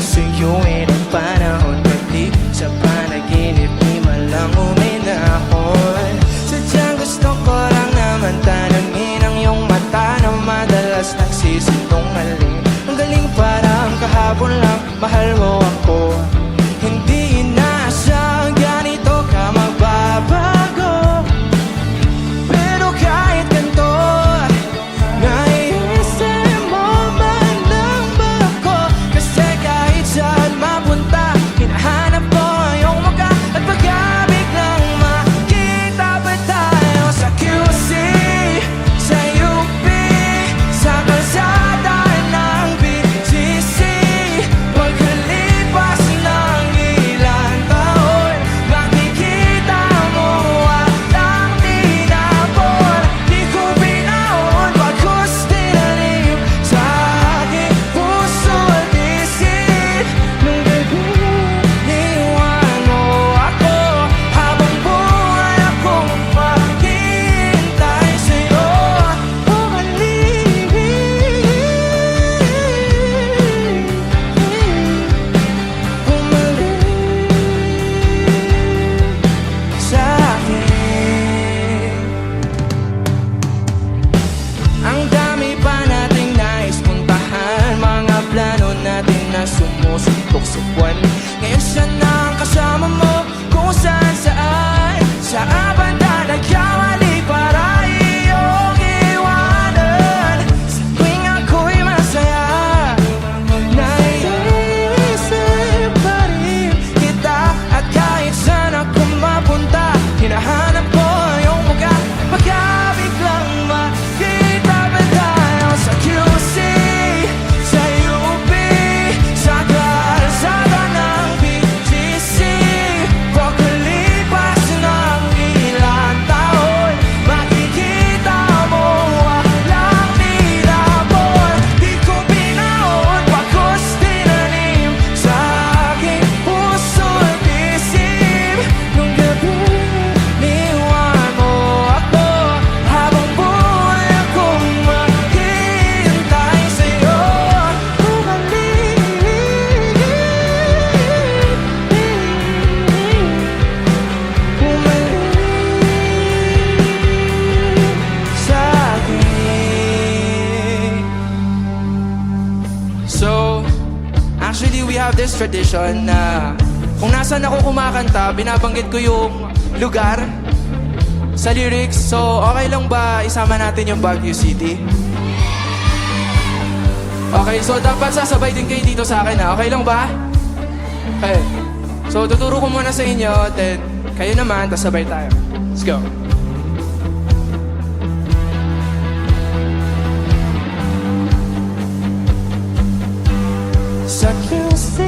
pusuyuin ang panahon, pati sa panaginip di malang uminahon. Sadyang gusto ko lang naman tanungin ang iyong mata na madalas nagsisinungaling. Ang galing, parang kahapon lang mahal mo ako. Hindi inaasang ganito ka magbabago. Pero kahit ganito, naiisip mo man lang ba ako? Kasi kahit saan mapunta, hinahanap ko ang iyong mukha. At pag-abig lang makita ba tayo sa QC, sa UP, sa kalsada ng BGC? Pagkalipas ng ilang taon, makikita mo walang tinapon. Di ko binaon, bagkus tinanim sa aking puso at isip. Nung gabi, iniwan mo ako, habang buhay akong maghihintay sa'yo. Bumalik sa'kin. Ang dami pa nating nais puntahan, mga plano natin na sumusuntok sa buwan. Ngayon siya na ang kasama mo kung saan saan. Sa banda nagkamali para iyong iwanan. Sa tuwing ako'y masaya, naiisip pa rin kita. At kahit saan ako mapunta, hinahanap ko ang iyong mukha. Pag-abig lang makita ba tayo sa QC, sa UP, sa kalsada ng BGC? Pagkalipas ng ilang taon, makikita mo walang tinapon. Di ko binaon, bagkus tinanim sa aking puso at isip. Nung gabi, iniwan mo ako, habang buhay akong maghihintay sa'yo. Bumalik sa'kin. So, actually we have this tradition na kung nasan ako kumakanta, binabanggit ko yung lugar sa lyrics. So, okay lang ba isama natin yung Baguio City? Okay, so dapat sasabay din kayo dito sa akin, ha? Okay lang ba? Okay. So, tuturo ko muna sa inyo, then kayo naman, tas sabay tayo. Let's go. Sa QC,